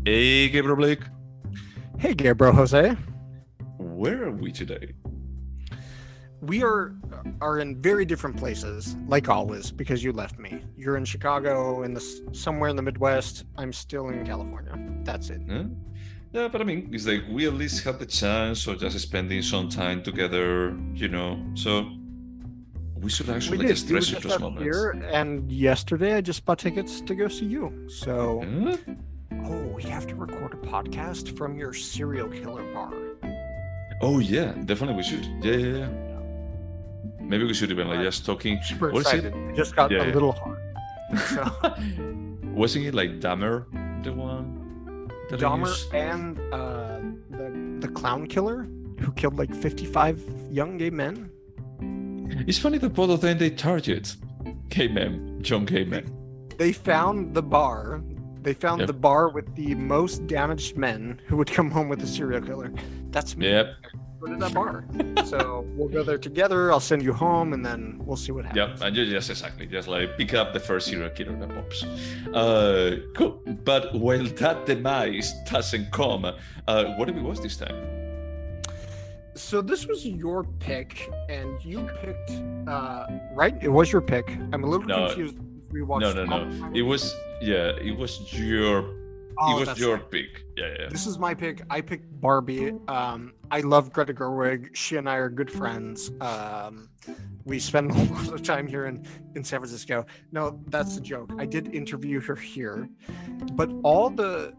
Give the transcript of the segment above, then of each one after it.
Hey, Gabriel Blake. Hey, Gaybros Jose. Where are we today? We are in very different places, like always, because you left me. You're in Chicago, somewhere in the Midwest. I'm still in California. That's it. Huh? Yeah, but I mean, it's like we at least had the chance of just spending some time together. So we should We actually did. just You were treasure just those out moments. here, and yesterday I just bought tickets to go see you. So, Huh? we have to record a podcast from your serial killer bar. Oh yeah, definitely we should. Yeah. Maybe we should even like I'm just talking. super What is it? excited. It just got a Yeah. little hard. So, Wasn't it like Dahmer, the one that I Dahmer used? and the clown killer who killed like 55 young gay men. It's funny that both of them they target K-Man, John K-Man. They found the bar. They found Yep. the bar with the most damaged men who would come home with a serial killer. That's me. Yep. Go to that bar. So we'll go there together. I'll send you home, and then we'll see what Yeah, happens. and you just exactly just like pick up the first serial killer that pops. Cool. But while that demise doesn't come, what did we watch this time? So this was your pick, and you picked right. It was your pick. I'm a little No. confused. We watched. No. It was your Oh, it was that's your right. pick. Yeah. This is my pick. I picked Barbie. I love Greta Gerwig. She and I are good friends. We spend a lot of time here in San Francisco. No, that's the joke. I did interview her here, but all the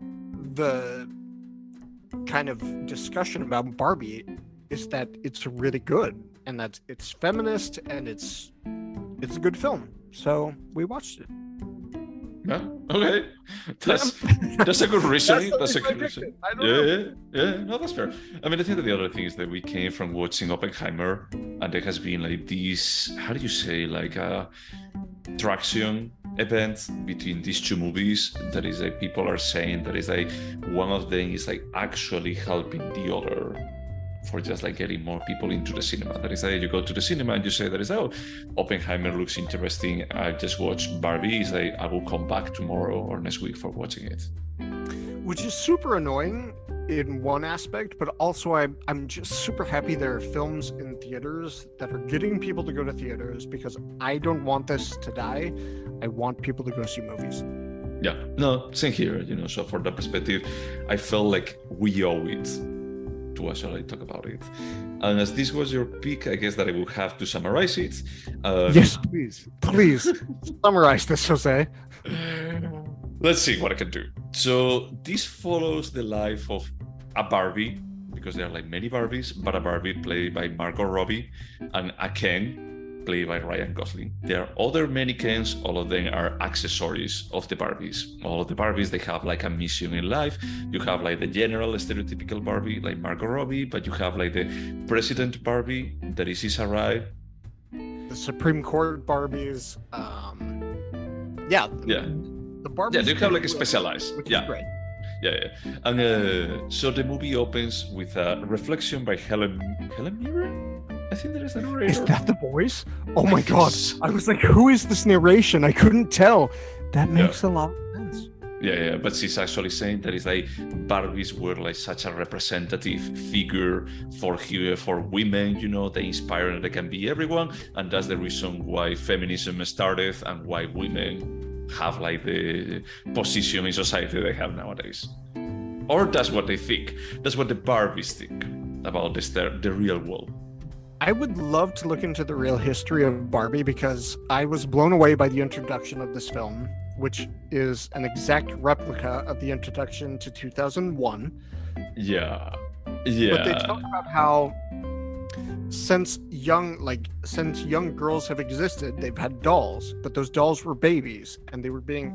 kind of discussion about Barbie is that it's really good and that it's feminist and it's a good film. So we watched it. Yeah. Okay. That's a good reasoning. That's a good reason. I don't know. Yeah. No, that's fair. I mean, I think that the other thing is that we came from watching Oppenheimer, and there has been like this, how do you say, like a traction event between these two movies. That is like people are saying that is like one of them is like actually helping the other for just like getting more people into the cinema. That is like you go to the cinema and you say that is Oppenheimer looks interesting. I just watched Barbie. It's like I will come back tomorrow or next week for watching it. Which is super annoying in one aspect, but also I'm just super happy there are films in theaters that are getting people to go to theaters because I don't want this to die. I want people to go see movies. Yeah, no, same here. So for that perspective, I felt like we owe it to actually talk about it. And as this was your pick, I guess that I will have to summarize it. Yes, please summarize this, Jose. Let's see what I can do. So this follows the life of a Barbie, because there are like many Barbies, but a Barbie played by Margot Robbie and a Ken played by Ryan Gosling. There are other many Kens, all of them are accessories of the Barbies. All of the Barbies, they have like a mission in life. You have like the general stereotypical Barbie, like Margot Robbie, but you have like the president Barbie, that is Issa Rae. The Supreme Court Barbies. Yeah. The Barbies. Yeah, they have like a specialized. Which Yeah. is great. Yeah. And so the movie opens with a reflection by Helen Mirren? I think there is a narrator. Is that the voice? Oh my god. I was like, who is this narration? I couldn't tell. That makes a lot of sense. Yeah, but she's actually saying that it's like Barbies were like such a representative figure for women, they inspire and they can be everyone, and that's the reason why feminism started and why women have like the position in society they have nowadays. Or that's what they think. That's what the Barbies think about the real world. I would love to look into the real history of Barbie because I was blown away by the introduction of this film, which is an exact replica of the introduction to 2001. Yeah. But they talk about how since young girls have existed, they've had dolls, but those dolls were babies and they were being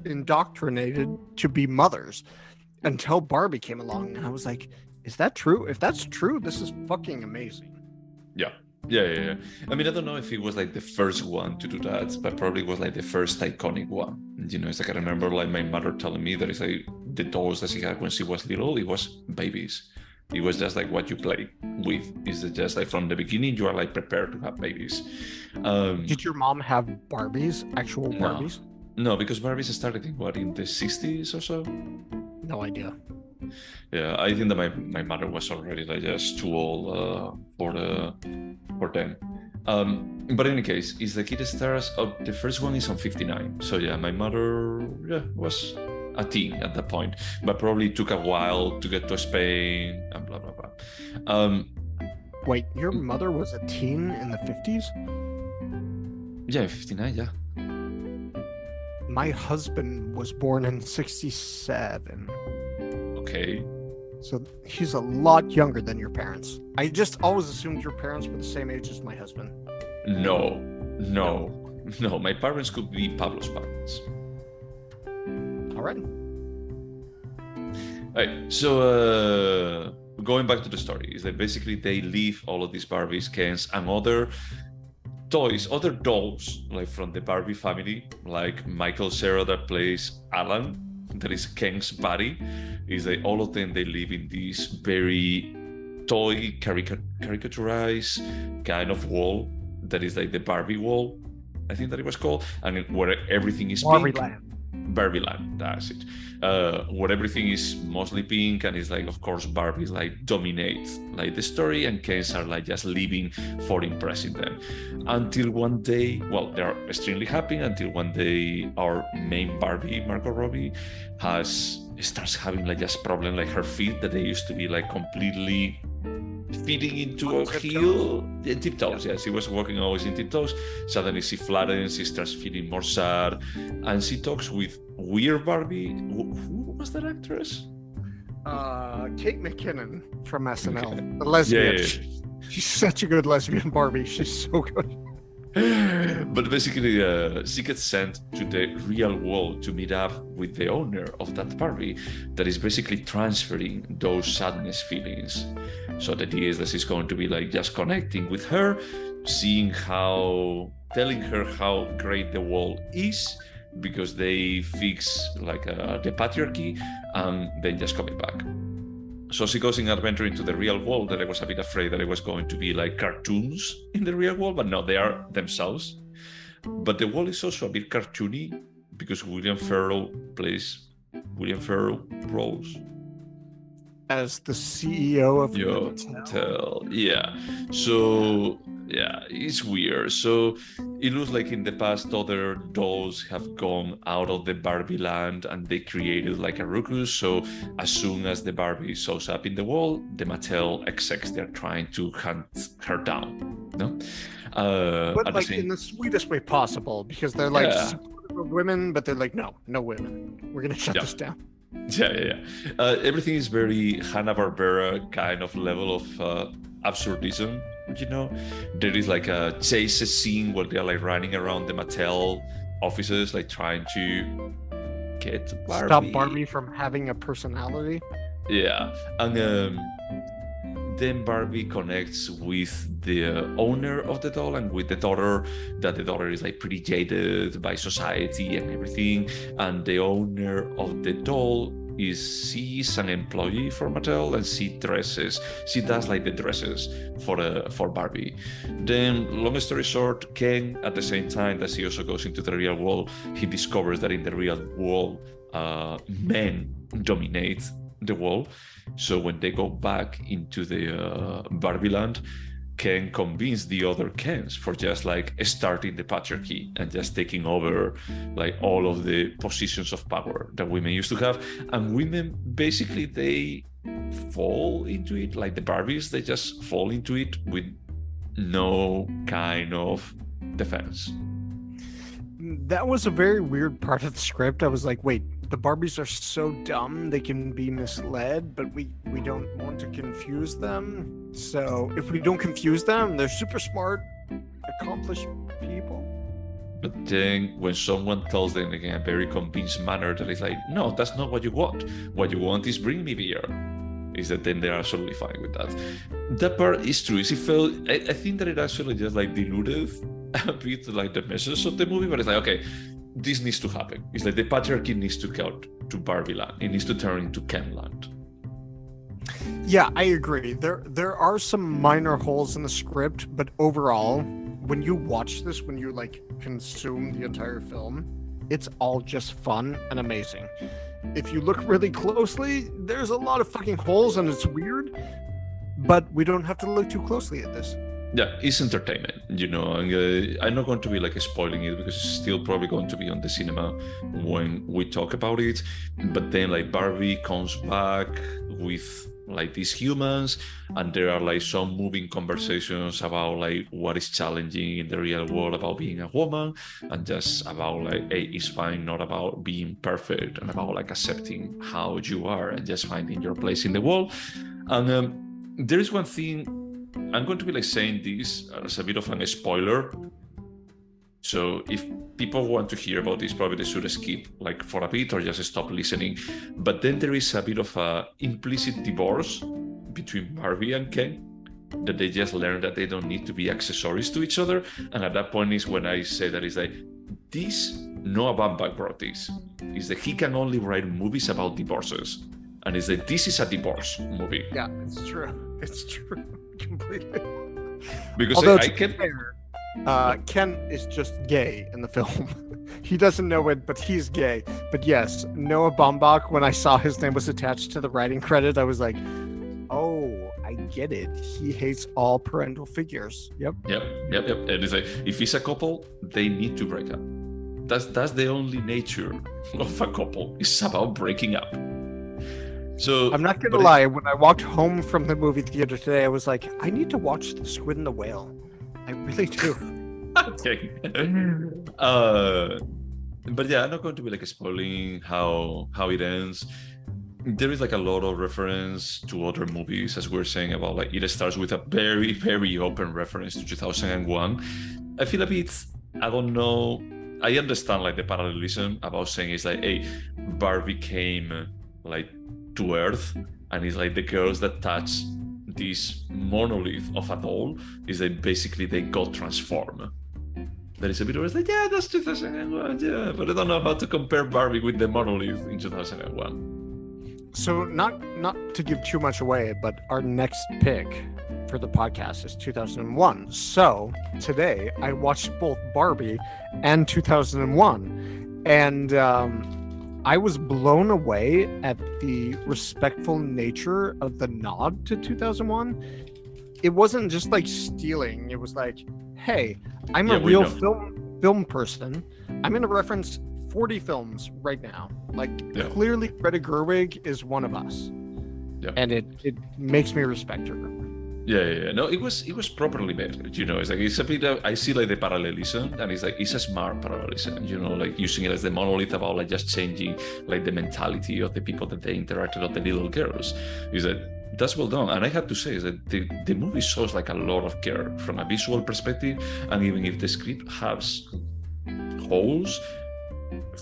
indoctrinated to be mothers until Barbie came along. And I was like, is that true? If that's true, this is fucking amazing. Yeah. I mean, I don't know if it was like the first one to do that, but probably was like the first iconic one. It's like I remember like my mother telling me that it's like the dolls that she had when she was little, it was babies. It was just like what you play with. Is it just like from the beginning you are like prepared to have babies? Did your mom have Barbies, actual Barbies? No, because Barbies started in the 60s or so? no idea. Yeah, I think that my mother was already like just too old for them. But in any case, is the kid stars? Oh, the first one is on 59. So yeah, my mother was a teen at that point, but probably took a while to get to Spain and blah blah blah. Wait, your mother was a teen in the 50s? Yeah, 59. Yeah. My husband was born in 67. Okay. So he's a lot younger than your parents. I just always assumed your parents were the same age as my husband. No. My parents could be Pablo's parents. All right. All right. So going back to the story, is that basically they leave all of these Barbies, Kens, and other toys, other dolls, like from the Barbie family, like Michael Cera that plays Alan, that is Ken's buddy, is that all of them, they live in this very toy caricaturized kind of wall that is like the Barbie wall, I think that it was called, and where everything is Barbie pink. Land. Barbie Land, that's it. Where everything is mostly pink, and it's like, of course, Barbie like dominates like the story, and Kens are like just living for impressing them. Until one day, well, they are extremely happy until one day our main Barbie, Margot Robbie, starts having like just problem, like her feet that they used to be like completely fitting into a heel, tiptoes. Yeah, she was walking always in tiptoes. Suddenly she flattens, she starts feeling more sad, and she talks with weird Barbie. Who was that actress? Kate McKinnon from SNL, the lesbian. Yeah. She's such a good lesbian Barbie. She's so good. But basically, she gets sent to the real world to meet up with the owner of that Barbie that is basically transferring those sadness feelings. So the idea is that she's going to be like just connecting with her, telling her how great the world is because they fix like the patriarchy, and then just coming back. So she goes in adventure into the real world that I was a bit afraid that it was going to be like cartoons in the real world, but no, they are themselves. But the world is also a bit cartoony because William Ferrell roles as the CEO of Mattel. Yeah. So yeah, it's weird. So it looks like in the past other dolls have gone out of the Barbie land and they created like a ruckus. So as soon as the Barbie shows up in the world, the Mattel execs, they're trying to hunt her down. No? But like in the sweetest way possible, because they're like supportive of women, but they're like, no women. We're gonna shut this down. Yeah. Everything is very Hanna-Barbera kind of level of absurdism. You know, there is like a chase scene where they're like running around the Mattel offices, like trying to get Barbie. Stop Barbie from having a personality. Yeah, and then Barbie connects with the owner of the doll and with the daughter, that the daughter is like pretty jaded by society and everything, and the owner of the doll she's an employee for Mattel, and she does like the dresses for Barbie. Then, long story short, Ken, at the same time that she also goes into the real world, he discovers that in the real world, men dominate the world. So when they go back into the Barbie land, Ken convinced the other Kens for just like starting the patriarchy and just taking over like all of the positions of power that women used to have. And women, basically, they fall into it, like the Barbies, they just fall into it with no kind of defense. That was a very weird part of the script. I was like, wait, the Barbies are so dumb they can be misled, but we don't want to confuse them. So if we don't confuse them, they're super smart, accomplished people. But then when someone tells them in a very convinced manner that it's like, no, that's not what you want. What you want is bring me beer. Is that then they're absolutely fine with that. That part is true. I think that it actually just like diluted a bit like the message of the movie, but it's like, okay, this needs to happen. It's like the patriarchy needs to go to Barbie land. It needs to turn into Ken land. Yeah, I agree. There are some minor holes in the script, but overall, when you watch this, when you like consume the entire film, it's all just fun and amazing. If you look really closely, there's a lot of fucking holes and it's weird, but we don't have to look too closely at this. Yeah, it's entertainment, and I'm not going to be like spoiling it because it's still probably going to be on the cinema when we talk about it. But then like Barbie comes back with like these humans, and there are like some moving conversations about like what is challenging in the real world about being a woman, and just about like, hey, it's fine, not about being perfect, and about like accepting how you are and just finding your place in the world. And there is one thing. I'm going to be like saying this as a bit of a spoiler. So if people want to hear about this, probably they should skip like for a bit or just stop listening. But then there is a bit of a implicit divorce between Barbie and Ken, that they just learn that they don't need to be accessories to each other. And at that point is when I say that it's like, this Noah Baumbach wrote this, is that he can only write movies about divorces. And it's like, this is a divorce movie. Yeah, it's true. It's true. Completely. Because although I can... Ken is just gay in the film. He doesn't know it, but he's gay. But yes, Noah Baumbach, when I saw his name was attached to the writing credit, I was like, oh, I get it. He hates all parental figures. Yep. And it's like, if it's a couple, they need to break up. That's the only nature of a couple. It's about breaking up. So I'm not gonna lie, when I walked home from the movie theater today, I was like, I need to watch The Squid and the Whale. I really do. Okay. But yeah, I'm not going to be like spoiling how it ends. There is like a lot of reference to other movies, as we're saying about like it starts with a very, very open reference to 2001. I feel a bit, I don't know, I understand like the parallelism about saying it's like, hey, Barbie came like to Earth, and it's like the girls that touch this monolith of a doll is like basically they got transformed. There is a bit where it's like, yeah, that's 2001, yeah, but I don't know how to compare Barbie with the monolith in 2001. So not to give too much away, but our next pick for the podcast is 2001. So today I watched both Barbie and 2001, and I was blown away at the respectful nature of the nod to 2001. It wasn't just like stealing. It was like, hey, I'm a real film person. I'm going to reference 40 films right now. Like, clearly Greta Gerwig is one of us. Yeah. And it makes me respect her. Yeah. No, it was properly made. It's like it's a bit. I see like the parallelism, and it's like it's a smart parallelism. Like using it as the monolith about like just changing like the mentality of the people that they interacted with, the little girls. Is that that's well done. And I have to say is that the movie shows like a lot of care from a visual perspective, and even if the script has holes,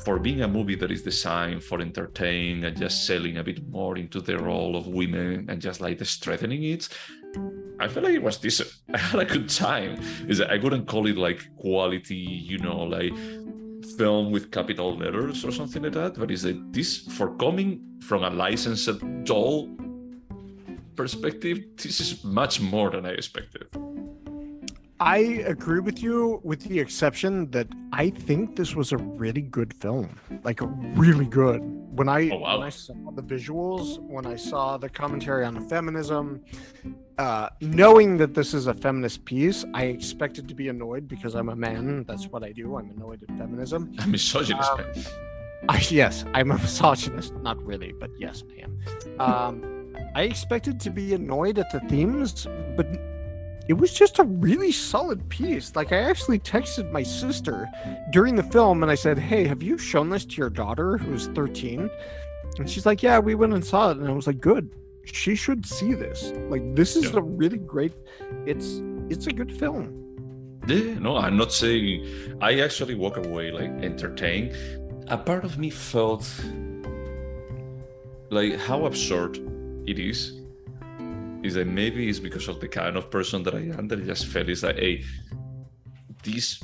for being a movie that is designed for entertaining and just selling a bit more into the role of women and just like strengthening it, I feel like it was decent. I had a good time. I wouldn't call it like quality, like film with capital letters or something like that, but is that this, for coming from a licensed doll perspective, this is much more than I expected. I agree with you, with the exception that I think this was a really good film. Like, really good. When I saw the visuals, when I saw the commentary on the feminism, knowing that this is a feminist piece, I expected to be annoyed because I'm a man. That's what I do. I'm annoyed at feminism. I'm misogynist. Yes, I'm a misogynist. Not really, but yes, I am. I expected to be annoyed at the themes, but it was just a really solid piece. Like, I actually texted my sister during the film and I said, hey, have you shown this to your daughter who's 13? And she's like, yeah, we went and saw it. And I was like, good. She should see this. Like, this is a really great, it's a good film. Yeah, no, I'm not saying, I actually walk away like entertained. A part of me felt like how absurd it is that maybe it's because of the kind of person that I am that I just felt is like, hey, this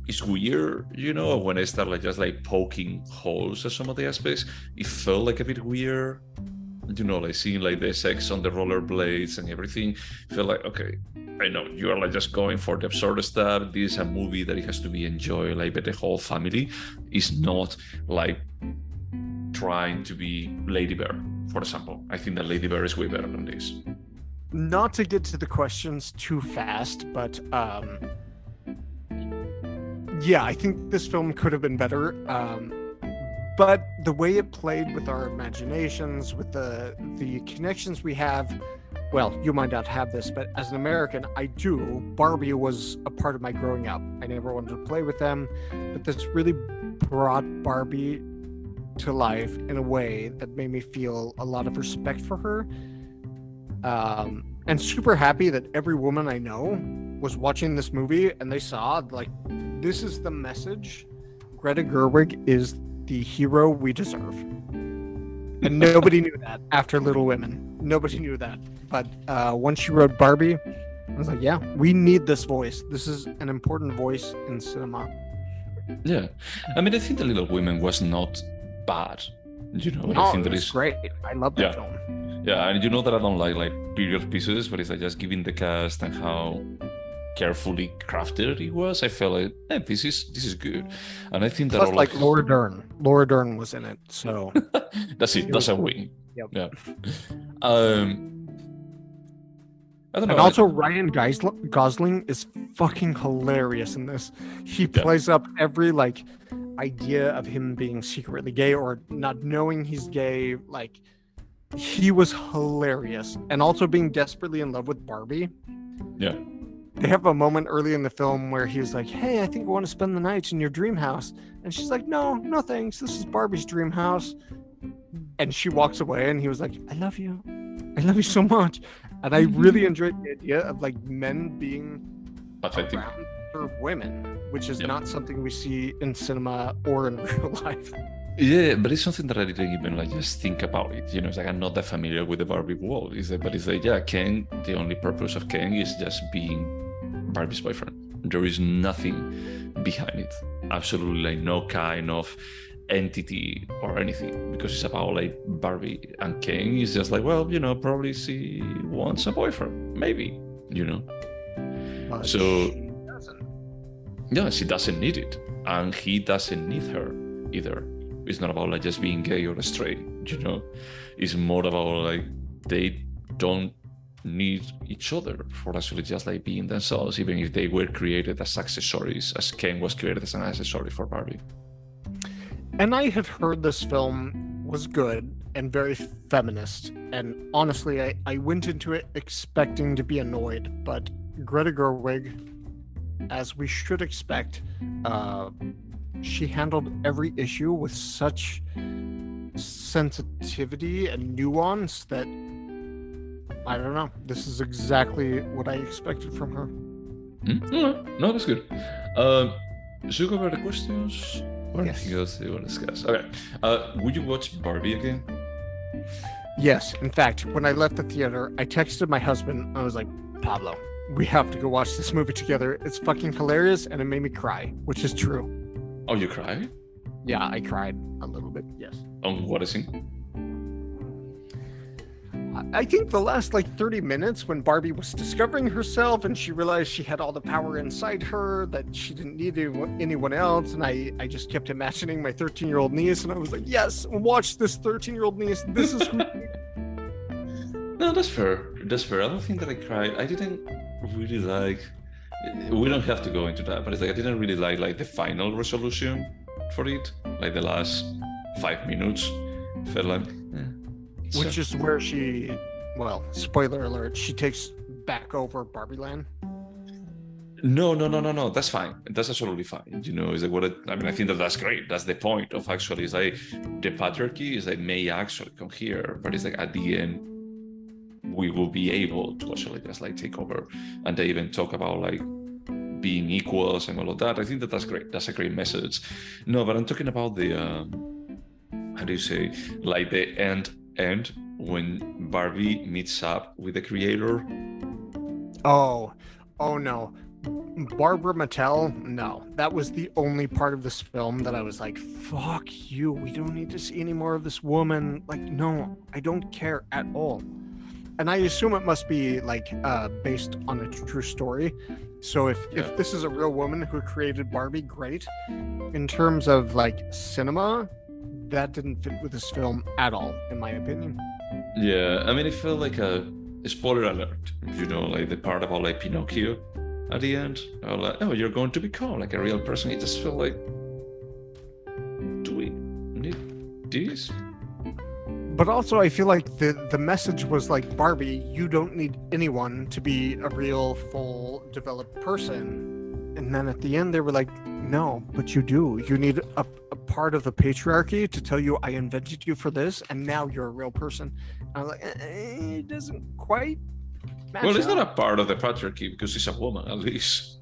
is weird, when I start like just like poking holes at some of the aspects, it felt like a bit weird. you know, like seeing like the sex on the rollerblades and everything, felt like, okay, I know you are like just going for the absurd stuff. This is a movie that it has to be enjoyed like by the whole family. It's not like trying to be Lady Bird, for example. I think that Lady Bird is way better than this. Not to get to the questions too fast, but yeah, I think this film could have been better. But the way it played with our imaginations, with the connections we have, well, you might not have this, but as an American, I do. Barbie was a part of my growing up. I never wanted to play with them, but this really brought Barbie to life in a way that made me feel a lot of respect for her. And super happy that every woman I know was watching this movie and they saw, like, this is the message. Greta Gerwig is the hero we deserve. And nobody knew that after Little Women. Nobody knew that. But once she wrote Barbie, I was like, yeah, we need this voice. This is an important voice in cinema. Yeah. I mean, I think The Little Women was not bad. You know, No, I think it that was is great. I love that Yeah. film. Yeah, and you know that I don't like period pieces, but it's like just giving the cast and how carefully crafted it was. I felt like, this is good, and I think that Plus, all like of Laura Dern. Laura Dern was in it, so that's it. it That's was a good. win. Yep. Yeah. I don't know. And also Ryan Gosling is fucking hilarious in this. He Yeah. plays up every like idea of him being secretly gay or not knowing he's gay. Like, he was hilarious. And also being desperately in love with Barbie. Yeah. They have a moment early in the film where he's like, hey, I think I want to spend the night in your dream house. And she's like, no thanks. This is Barbie's dream house. And she walks away and he was like, I love you. I love you so much. And I really enjoyed the idea of like men being Pathetic. around for women, which is Yep. not something we see in cinema or in real life. Yeah, but it's something that I didn't even like just think about it. You know, it's like I'm not that familiar with the Barbie world. But it's like, yeah, Ken, the only purpose of Ken is just being Barbie's boyfriend. There is nothing behind it. Absolutely like no kind of entity or anything, because it's about like Barbie, and Ken is just like, well, you know, probably she wants a boyfriend, maybe, you know. But So she doesn't. yeah, she doesn't need it, and he doesn't need her either. It's not about like just being gay or straight, you know. It's more about like they don't need each other for actually just like being themselves, even if they were created as accessories, as Ken was created as an accessory for Barbie. And I had heard this film was good and very feminist. And honestly, I went into it expecting to be annoyed, but Greta Gerwig, as we should expect, she handled every issue with such sensitivity and nuance that, I don't know, this is exactly what I expected from her. No, that's good. Should we go over the questions? Or Yes. anything else you want to discuss? Okay. Would you watch Barbie again? Yes, in fact, when I left the theater, I texted my husband. I was like, Pablo, we have to go watch this movie together. It's fucking hilarious, and it made me cry, which is true. Oh, you cried? Yeah, I cried a little bit, yes. On what is it? I think the last like 30 minutes when Barbie was discovering herself and she realized she had all the power inside her, that she didn't need anyone else, and I just kept imagining my 13-year-old niece, and I was like, yes, watch this 13-year-old niece. This is who. No, that's fair. That's fair. I don't think that I cried. I didn't really like. We don't have to go into that, but it's like I didn't really like the final resolution for it. Like the last 5 minutes, felt like. Which is where she, well, spoiler alert, she takes back over Barbie Land. No. That's fine. That's absolutely fine. You know, it's like I mean, I think that's great. That's the point of actually. It's like the patriarchy is like may actually come here, but it's like at the end we will be able to actually just like take over, and they even talk about like being equals and all of that. I think that's great. That's a great message. No, but I'm talking about the how do you say, like the end when Barbie meets up with the creator. Oh no. Barbara Mattel, no. That was the only part of this film that I was like, fuck you, we don't need to see any more of this woman. Like, no, I don't care at all. And I assume it must be like based on a true story. So if this is a real woman who created Barbie, great. In terms of like cinema, that didn't fit with this film at all, in my opinion. Yeah, I mean, it felt like a spoiler alert, you know, like the part about like Pinocchio at the end. Like, oh, you're going to become like a real person. It just felt like, do we need this? But also, I feel like the message was like, Barbie, you don't need anyone to be a real, full, developed person. And then at the end, they were like, no, but you do. You need a part of the patriarchy to tell you, I invented you for this, and now you're a real person. And I was like, it doesn't quite match Well, it's up. not a part of the patriarchy because she's a woman, at least.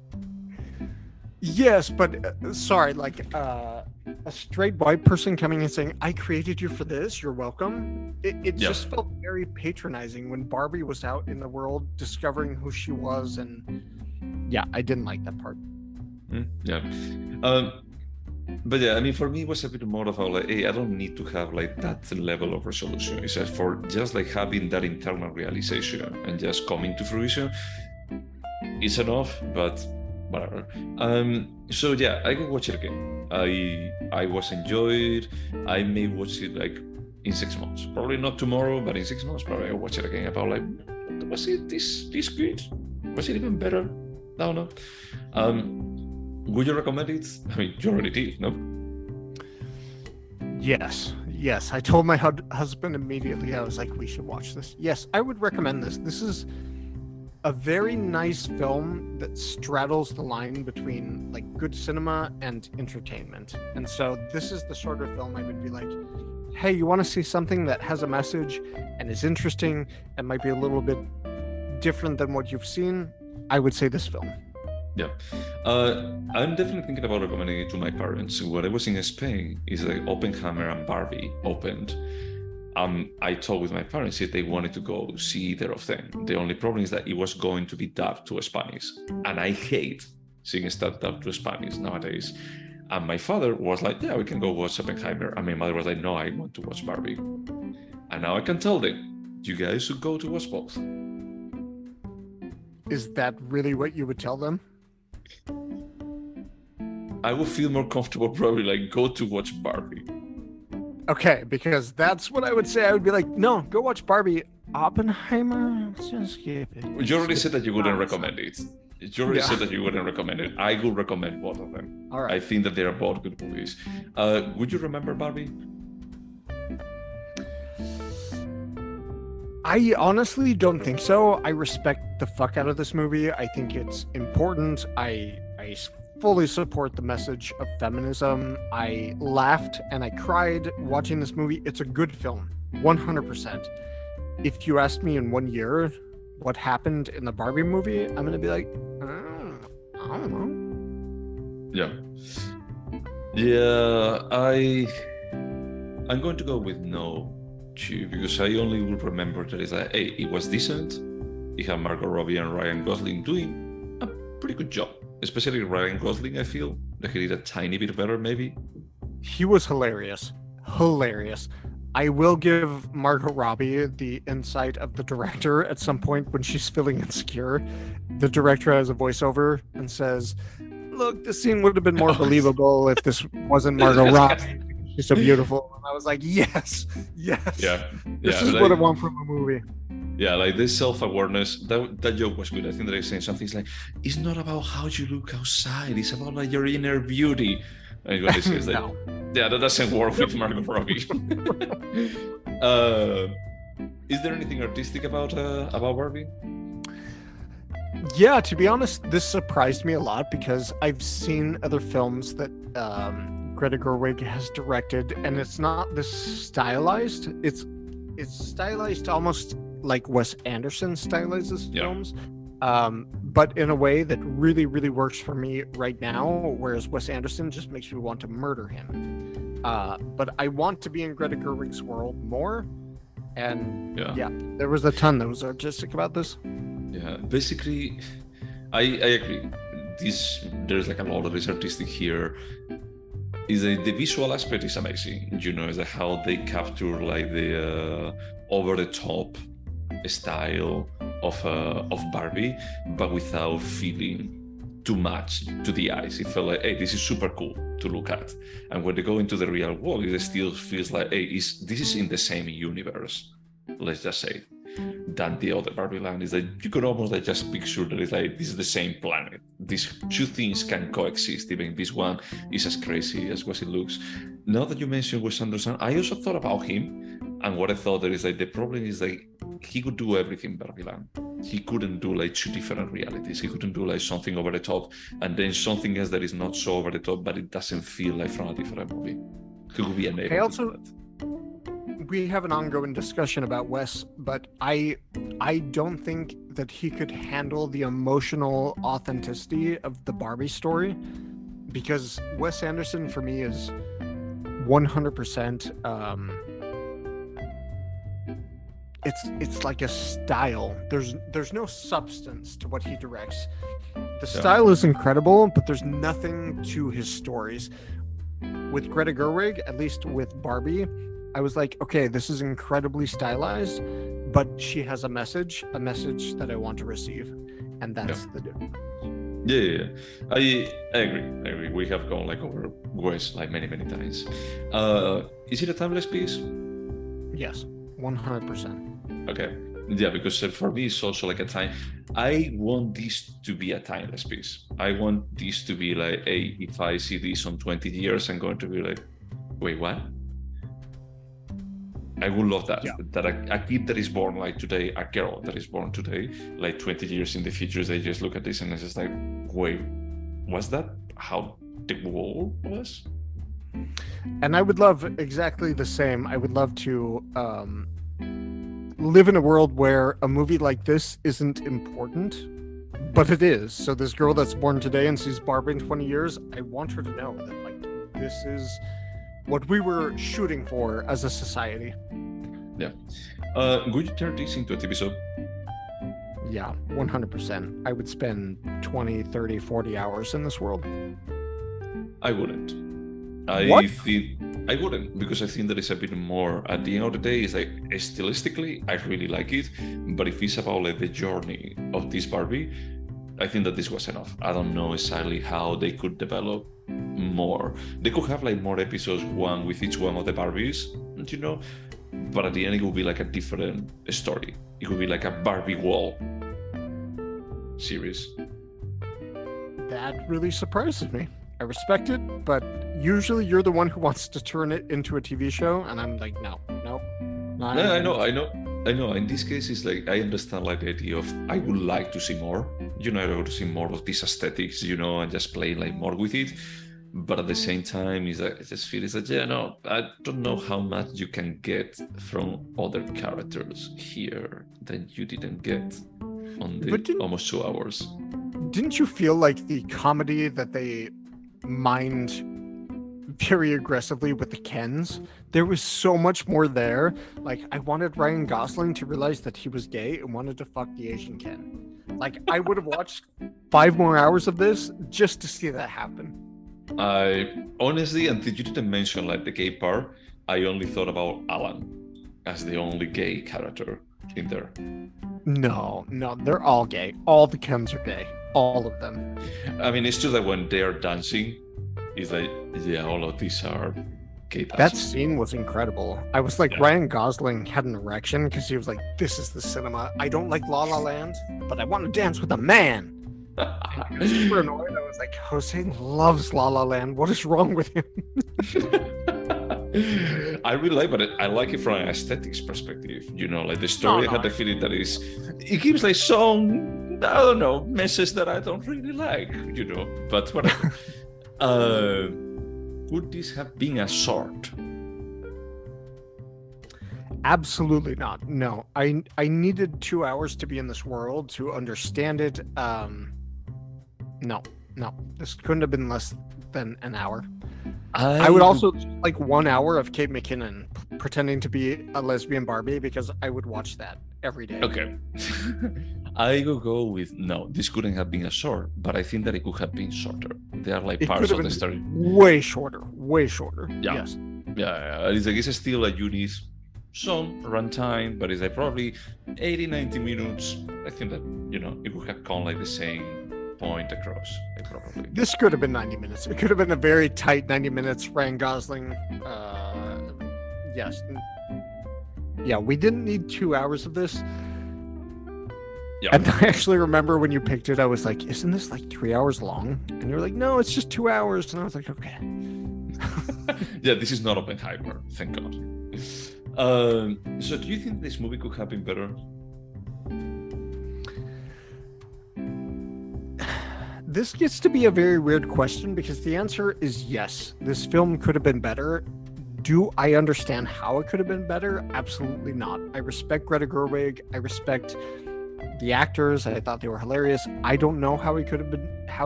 Yes, but sorry, like a straight white person coming and saying, I created you for this, you're welcome. It just felt very patronizing when Barbie was out in the world discovering who she was. And yeah, I didn't like that part. Yeah. But yeah, I mean, for me, it was a bit more of a like, hey, I don't need to have like that level of resolution. It's just for just like having that internal realization and just coming to fruition is enough, but whatever. So yeah, I will watch it again. I was enjoyed. I may watch it like in 6 months. Probably not tomorrow, but in 6 months, probably I'll watch it again. About like, was it this good? Was it even better? I don't know. Would you recommend it? I mean, you already did, no? Yes. I told my husband immediately. I was like, we should watch this. Yes, I would recommend this. This is a very nice film that straddles the line between like good cinema and entertainment. And so this is the sort of film I would be like, hey, you want to see something that has a message and is interesting and might be a little bit different than what you've seen? I would say this film. Yeah, I'm definitely thinking about recommending it to my parents. When I was in Spain, is like Oppenheimer and Barbie opened. I talked with my parents if they wanted to go see either of them. The only problem is that it was going to be dubbed to Spanish, and I hate seeing stuff dubbed to Spanish nowadays. And my father was like, yeah, we can go watch Oppenheimer. And my mother was like, no, I want to watch Barbie. And now I can tell them, you guys should go to watch both. Is that really what you would tell them? I would feel more comfortable probably like go to watch Barbie. Okay, because that's what I would say. I would be like, no, go watch Barbie. Oppenheimer, just skip it. You already said that you wouldn't recommend it. You already said that you wouldn't recommend it. I would recommend both of them. All right. I think that they are both good movies. Would you remember Barbie? I honestly don't think so. I respect the fuck out of this movie. I think it's important. I fully support the message of feminism. I laughed and I cried watching this movie. It's a good film, 100%. If you asked me in 1 year what happened in the Barbie movie, I'm gonna be like, I don't know. I'm going to go with no too, because I only will remember that it's like, hey, it was decent. It had Margot Robbie and Ryan Gosling doing a pretty good job. Especially Ryan Gosling, I feel that he did a tiny bit better, maybe. He was hilarious. I will give Margot Robbie the insight of the director at some point when she's feeling insecure. The director has a voiceover and says, look, this scene would have been more believable if this wasn't Margot Robbie. She's so beautiful. And I was like, yes. Yeah. This is what I want from a movie. Yeah, like this self-awareness, that joke was good. I think that they're saying something like, it's not about how you look outside, it's about like your inner beauty. And what they say is like, No. Yeah, that doesn't work with Margot Robbie. Is there anything artistic about Barbie? Yeah, to be honest, this surprised me a lot because I've seen other films that Greta Gerwig has directed, and it's not this stylized. It's stylized almost like Wes Anderson stylizes films, but in a way that really, really works for me right now, whereas Wes Anderson just makes me want to murder him. But I want to be in Greta Gerwig's world more, and there was a ton that was artistic about this. Yeah, basically, I agree. there's like a lot of this artistic here. Is that the visual aspect is amazing, is that how they capture like the over the top style of Barbie, but without feeling too much to the eyes. It felt like, hey, this is super cool to look at. And when they go into the real world, it still feels like, hey, this is in the same universe, let's just say, than the other Barbie land. Is that you could almost like just picture that it's like this is the same planet. These two things can coexist. Even this one is as crazy as what it looks. Now that you mentioned Wes Anderson, I also thought about him, and what I thought there is like the problem is like he could do everything Barbie land. He couldn't do like two different realities. He couldn't do like something over the top and then something else that is not so over the top, but it doesn't feel like from a different movie. He could be unable to do that. We have an ongoing discussion about Wes, but I don't think that he could handle the emotional authenticity of the Barbie story, because Wes Anderson for me is 100%. It's like a style. There's no substance to what he directs. The style is incredible, but there's nothing to his stories. With Greta Gerwig, at least with Barbie, I was like, okay, this is incredibly stylized, but she has a message that I want to receive, and that's the difference. Yeah. I agree. We have gone like over Wes like many times. Is it a timeless piece? Yes, 100%. Okay. Yeah, because for me it's also like a time. I want this to be a timeless piece. I want this to be like, hey, if I see this on 20 years, I'm going to be like, wait, what? I would love that. Yeah. That a kid that is born like today, a girl that is born today, like 20 years in the future, they just look at this and it's just like, wait, was that how the world was? And I would love exactly the same. I would love to live in a world where a movie like this isn't important, but it is. So this girl that's born today and sees Barbie in 20 years, I want her to know that like this is what we were shooting for as a society. Yeah. Would you turn this into a TV show? Yeah, 100%. I would spend 20, 30, 40 hours in this world. I wouldn't. I wouldn't, because I think that it's a bit more, at the end of the day, it's like stylistically, I really like it. But if it's about like the journey of this Barbie, I think that this was enough. I don't know exactly how they could develop more. They could have like more episodes, one with each one of the Barbies, but at the end it would be like a different story. It would be like a Barbie wall series. That really surprises me. I respect it, but usually you're the one who wants to turn it into a TV show, and I'm like, no. Yeah, I know. In this case, it's like I understand like the idea of I would like to see more. I want to see more of these aesthetics, and just play like more with it. But at the same time, is that I just feel that I don't know how much you can get from other characters here that you didn't get on the almost 2 hours. Didn't you feel like the comedy that they mined very aggressively with the Kens, there was so much more there? Like, I wanted Ryan Gosling to realize that he was gay and wanted to fuck the Asian Ken. Like, I would have watched 5 more hours of this just to see that happen. I honestly, until you didn't mention like the gay part, I only thought about Alan as the only gay character in there. No, they're all gay. All the Kens are gay. All of them. I mean, it's just that when they're dancing, it's like, yeah, all of these are gay dancing. That scene was incredible. I was like, Ryan Gosling had an erection because he was like, this is the cinema. I don't like La La Land, but I want to dance with a man. I was super annoyed. I was like, Jose loves La La Land. What is wrong with him? I really like, but I like it from an aesthetics perspective. Like the story, I had the feeling that it gives like some, I don't know, message that I don't really like, but whatever. Would this have been a sword? Absolutely not. No, I needed 2 hours to be in this world to understand it. No, this couldn't have been less than an hour. I would also like 1 hour of Kate McKinnon pretending to be a lesbian Barbie, because I would watch that every day. Okay. I will go with no. This couldn't have been as short, but I think that it could have been shorter. They are like It parts could have of the been story. way shorter. Yeah. Yes. Yeah, it's like it's still like you need some runtime, but it's like probably 80-90 minutes. I think that it would have gone like the same point across, like probably. This could have been 90 minutes. It could have been a very tight 90 minutes. Ryan Gosling. Yes. Yeah, we didn't need 2 hours of this. Yeah. And I actually remember when you picked it, I was like, isn't this like 3 hours long? And you're like, no, it's just 2 hours. And I was like, okay. Yeah, this is not Oppenheimer, thank God. So do you think this movie could have been better? This gets to be a very weird question because the answer is yes. This film could have been better. Do I understand how it could have been better? Absolutely not. I respect Greta Gerwig. I respect the actors. I thought they were hilarious. I don't know how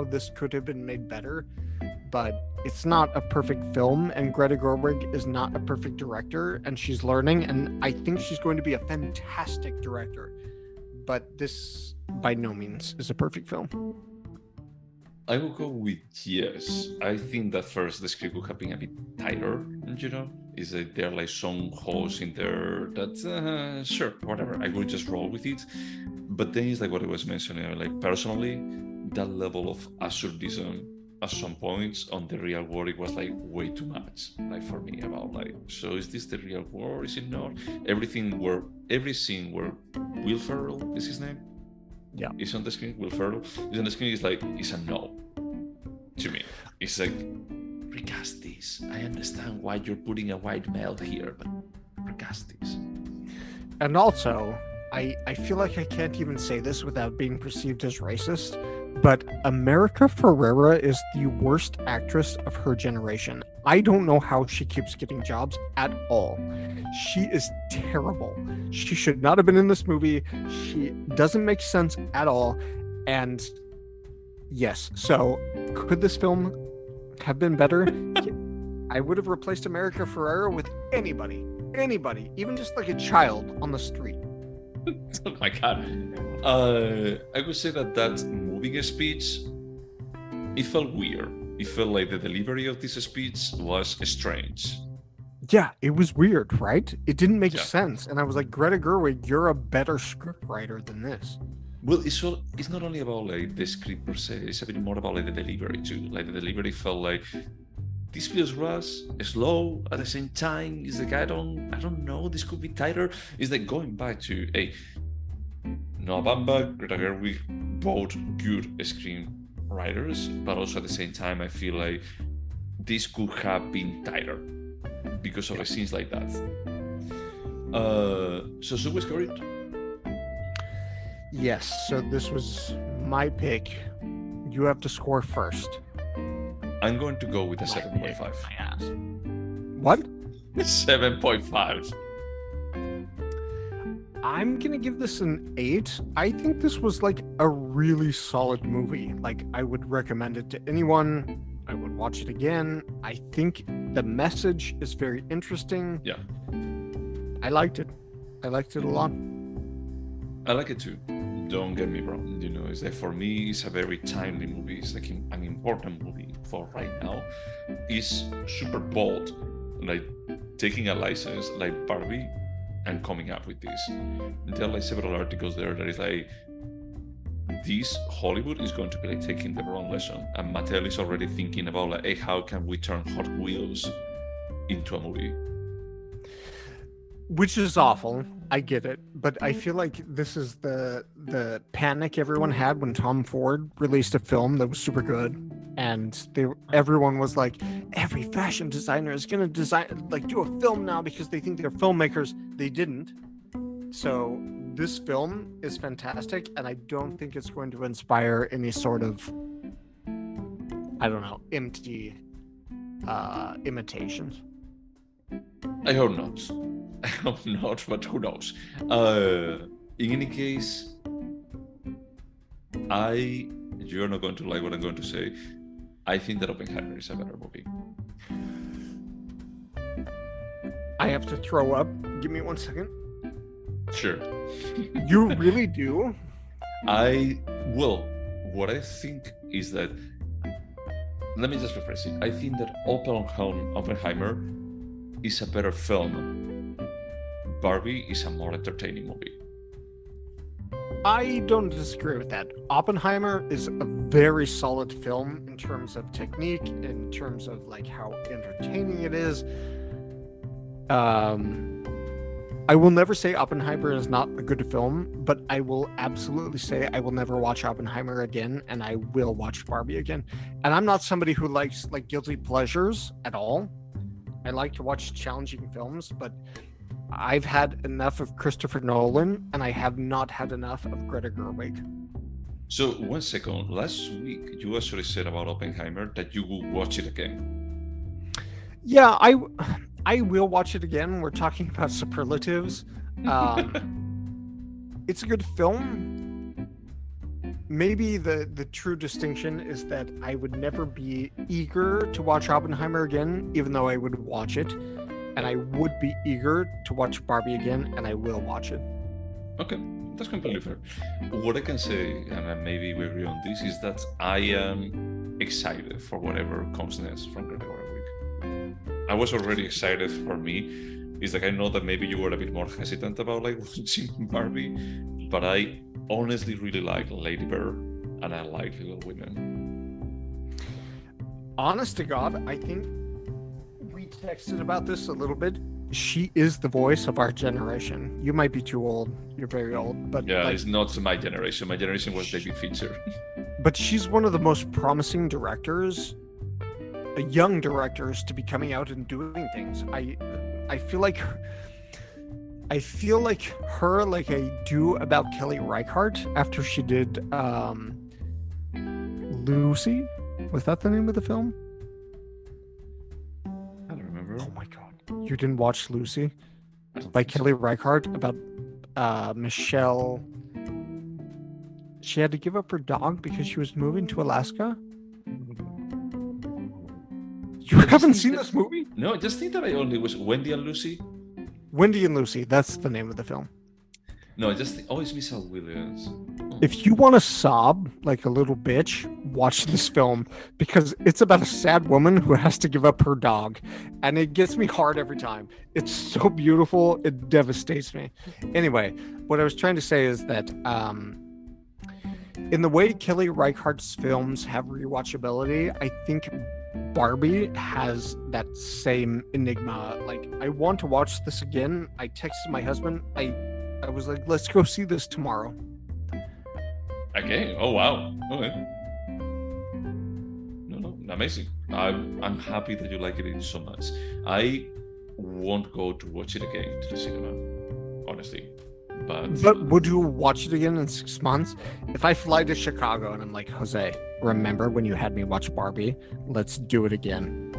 this could have been made better, but it's not a perfect film, and Greta Gerwig is not a perfect director, and she's learning, and I think she's going to be a fantastic director. But this, by no means, is a perfect film. I will go with yes. I think that first the script would have been a bit tighter, Is that there are like some holes in there that, sure, whatever, I will just roll with it. But then it's like what I was mentioning, like personally, that level of absurdism at some points on the real world, it was like way too much, like for me, about like, so is this the real world? Is it not? Every scene where Will Ferrell is his name? Yeah. Is on the screen, Will Ferrell is on the screen, it's a no to me. It's like, recast this. I understand why you're putting a white male here, but recast this. And also, I feel like I can't even say this without being perceived as racist, but America Ferrera is the worst actress of her generation. I don't know how she keeps getting jobs at all. She is terrible. She should not have been in this movie. She doesn't make sense at all. And yes, so could this film have been better? I would have replaced America Ferrera with anybody, even just like a child on the street. Oh my God. I would say that moving speech, it felt weird. It felt like the delivery of this speech was strange. Yeah, it was weird, right? It didn't make sense. And I was like, Greta Gerwig, you're a better scriptwriter than this. Well, it's not only about like the script per se, it's a bit more about like the delivery too. Like the delivery felt like this feels rushed, slow, at the same time. It's like I don't know, this could be tighter. It's like going back to Noah Baumbach, Greta Gerwig, both good screenwriters, but also at the same time I feel like this could have been tighter because of scenes like that. So should we score it? Yes, so this was my pick. You have to score first. I'm going to go with a 7.5. My ass. What? 7.5. I'm gonna give this an 8. I think this was like a really solid movie. Like, I would recommend it to anyone. I would watch it again. I think the message is very interesting. Yeah. I liked it. I liked it a lot. I like it too. Don't get me wrong. It's like for me, it's a very timely movie. It's like an important movie for right now. It's super bold, like taking a license like Barbie and coming up with this. There are like several articles there that is like, this Hollywood is going to be like taking the wrong lesson, and Mattel is already thinking about like, hey, how can we turn Hot Wheels into a movie? Which is awful. I get it, but I feel like this is the panic everyone had when Tom Ford released a film that was super good, and everyone was like, every fashion designer is gonna do a film now because they think they're filmmakers. They didn't. So this film is fantastic, and I don't think it's going to inspire any sort of, I don't know, empty imitations. I hope not. I hope not, but who knows? In any case, you're not going to like what I'm going to say. I think that Oppenheimer is a better movie. I have to throw up. Give me 1 second. Sure. You really do? Well, what I think is that, let me just rephrase it. I think that Oppenheimer is a better film. Barbie is a more entertaining movie. I don't disagree with that. Oppenheimer is a very solid film in terms of technique, in terms of like how entertaining it is. I will never say Oppenheimer is not a good film, but I will absolutely say I will never watch Oppenheimer again, and I will watch Barbie again. And I'm not somebody who likes like guilty pleasures at all. I like to watch challenging films, but I've had enough of Christopher Nolan, and I have not had enough of Greta Gerwig. So 1 second, last week you actually said about Oppenheimer that you will watch it again. Yeah, I will watch it again. We're talking about superlatives. It's a good film. Maybe the true distinction is that I would never be eager to watch Oppenheimer again, even though I would watch it. And I would be eager to watch Barbie again, and I will watch it. Okay, that's completely fair. What I can say, and maybe we agree on this, is that I am excited for whatever comes next from Greta Gerwig. I was already excited for me. It's like I know that maybe you were a bit more hesitant about like watching Barbie, but I honestly really like Lady Bird and I like Little Women. Honest to God, I think we texted about this a little bit. She is the voice of our generation. You might be too old. You're very old, but yeah, like, it's not my generation. My generation was David Fincher. But she's one of the most promising directors, young directors, to be coming out and doing things. I feel like her like I do about Kelly Reichardt after she did Lucy. Was that the name of the film? I don't remember. Oh my god. You didn't watch Lucy? By Kelly Reichardt about Michelle. She had to give up her dog because she was moving to Alaska? You haven't seen this movie? No, just think that I only was Wendy and Lucy. Wendy and Lucy, that's the name of the film. No, I just always Michelle Williams. Oh. If you want to sob like a little bitch, watch this film because it's about a sad woman who has to give up her dog, and it gets me hard every time. It's so beautiful, it devastates me. Anyway, what I was trying to say is that in the way Kelly Reichardt's films have rewatchability, I think Barbie has that same enigma. Like, I want to watch this again. I texted my husband. I was like, let's go see this tomorrow. Okay. Oh wow. Okay. No, amazing. I'm happy that you like it so much. I won't go to watch it again to the cinema, honestly. But would you watch it again in 6 months? If I fly to Chicago and I'm like, Jose, remember when you had me watch Barbie? Let's do it again.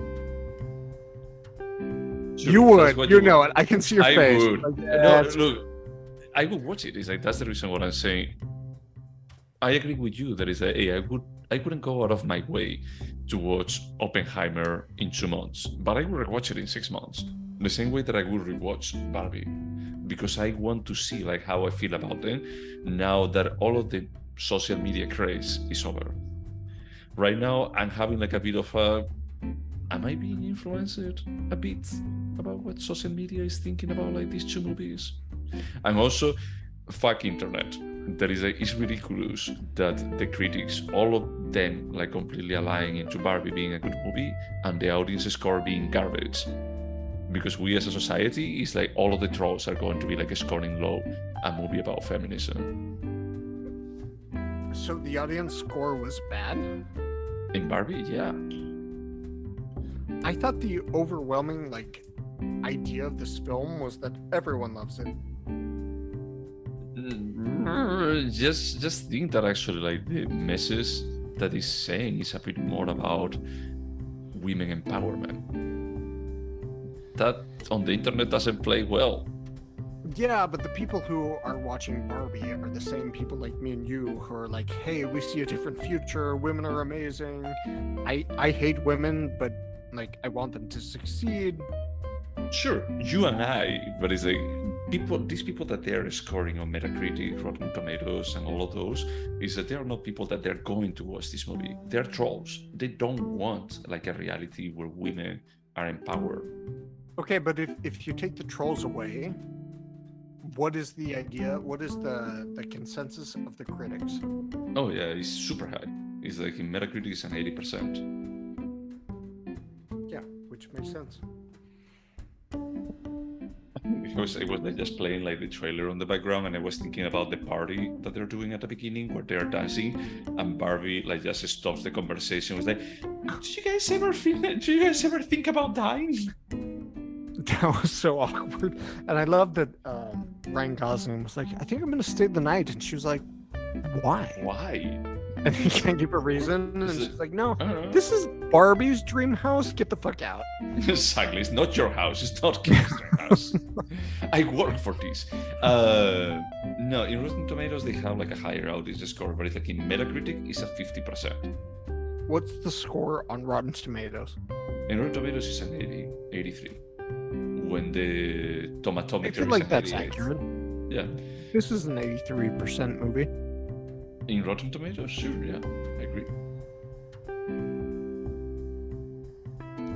Sure, you would. You know it. I can see your face. I would. Like, no, look, I would watch it. It's like that's the reason what I'm saying. I agree with you. That is, I couldn't go out of my way to watch Oppenheimer in 2 months, but I would rewatch it in 6 months. The same way that I would rewatch Barbie, because I want to see like how I feel about them now that all of the social media craze is over. Right now, I'm having like a bit of a. Am I being influenced a bit about what social media is thinking about like these two movies? And also, fuck internet. It's ridiculous that the critics, all of them, like completely aligning into Barbie being a good movie and the audience score being garbage. Because we as a society, it's like all of the trolls are going to be like scoring low a movie about feminism. So the audience score was bad? In Barbie, yeah. I thought the overwhelming like idea of this film was that everyone loves it. Just think that actually like the message that is saying is a bit more about women empowerment. That on the internet doesn't play well. Yeah, but the people who are watching Barbie are the same people like me and you who are like, hey, we see a different future, women are amazing. I hate women, but like I want them to succeed. Sure, you and I, but it's like these people that they're scoring on Metacritic, Rotten Tomatoes, and all of those, is that they are not people that they're going to watch this movie. They're trolls. They don't want like a reality where women are empowered. Okay, but if you take the trolls away, what is the idea? What is the consensus of the critics? Oh yeah, it's super high. It's like in Metacritic, it's an 80%. Yeah, which makes sense. I was like just playing like the trailer on the background, and I was thinking about the party that they're doing at the beginning where they're dancing, and Barbie like just stops the conversation. Was like, "Do you guys ever think about dying?" That was so awkward, and I love that Ryan Gosling was like, "I think I'm gonna stay the night," and she was like, "Why?" Why? And he can't give a reason, and Is it- she's like, "No, I don't know. this is Barbie's dream house. Get the fuck out." Exactly. It's not your house. It's not Kim's house. I work for this. No, in Rotten Tomatoes, they have like a higher audience score, but it's like in Metacritic, it's a 50%. What's the score on Rotten Tomatoes? In Rotten Tomatoes, it's an 80, 83. When the I tomatometer feel is like an that's 88. accurate. Yeah. This is an 83% movie. In Rotten Tomatoes, sure, yeah, I agree.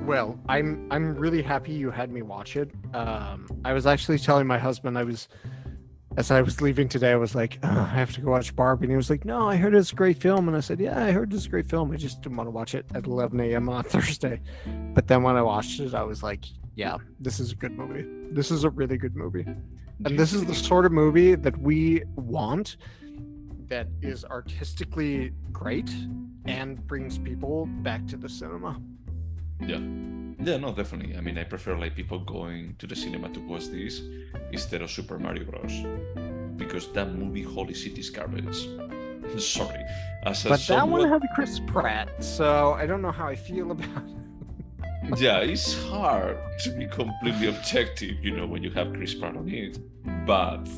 Well, I'm really happy you had me watch it. I was actually telling my husband as I was leaving today, I was like, I have to go watch Barbie, and he was like, "No, I heard it's a great film," and I said, "Yeah, I heard it's a great film. I just didn't want to watch it at 11 a.m. on Thursday." But then when I watched it, I was like, "Yeah, this is a good movie. This is a really good movie, and this is the sort of movie that we want." That is artistically great and brings people back to the cinema. Yeah, no, definitely. I mean, I prefer like people going to the cinema to watch this instead of Super Mario Bros. Because that movie, holy shit, is garbage. Sorry. But that one had Chris Pratt, so I don't know how I feel about it. Yeah, it's hard to be completely objective, when you have Chris Pratt on it. But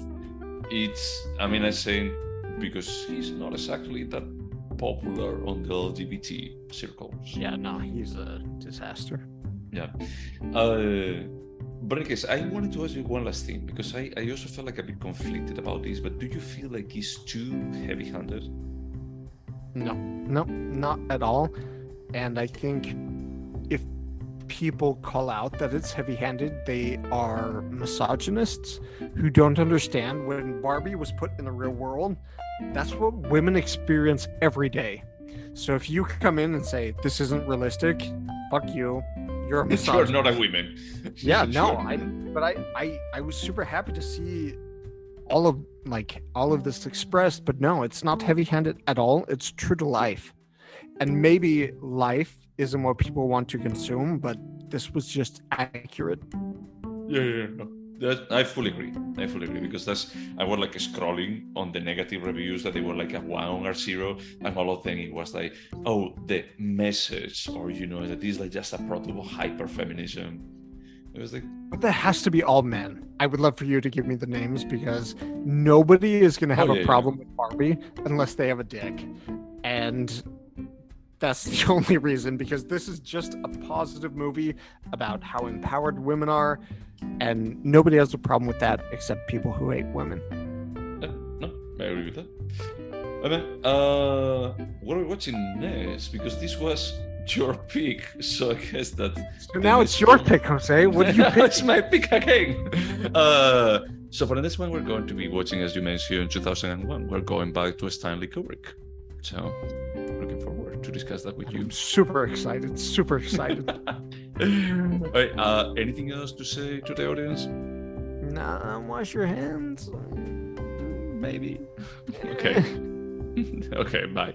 I'm saying because he's not exactly that popular on the LGBT circles. Yeah, no, he's a disaster. Yeah. But in case, I wanted to ask you one last thing, because I also felt like a bit conflicted about this, but do you feel like he's too heavy-handed? No, not at all. And I think if people call out that it's heavy-handed, they are misogynists who don't understand when Barbie was put in the real world. That's what women experience every day. So if you come in and say this isn't realistic, fuck you. You're a misogynist. You're not a woman. Yeah, no. I was super happy to see all of this expressed, but no, it's not heavy-handed at all. It's true to life. And maybe life isn't what people want to consume, but this was just accurate. Yeah. No. I fully agree because I was like scrolling on the negative reviews that they were like a 1 or 0, and all of them it was like, oh, the message, or that is like just a product of hyper feminism. It was like, but that has to be all men. I would love for you to give me the names, because nobody is going to have a problem with Barbie unless they have a dick, and that's the only reason, because this is just a positive movie about how empowered women are, and nobody has a problem with that except people who hate women. No, I agree with that. What are we watching next? Because this was your pick, so I guess that. So now it's your pick, Jose. What do you pick? It's my pick again. So for the next one, we're going to be watching, as you mentioned, 2001. We're going back to Stanley Kubrick. So looking forward to discuss that with you. I'm super excited. Right, anything else to say to the audience? Nah, wash your hands. Maybe. Okay. Okay, bye.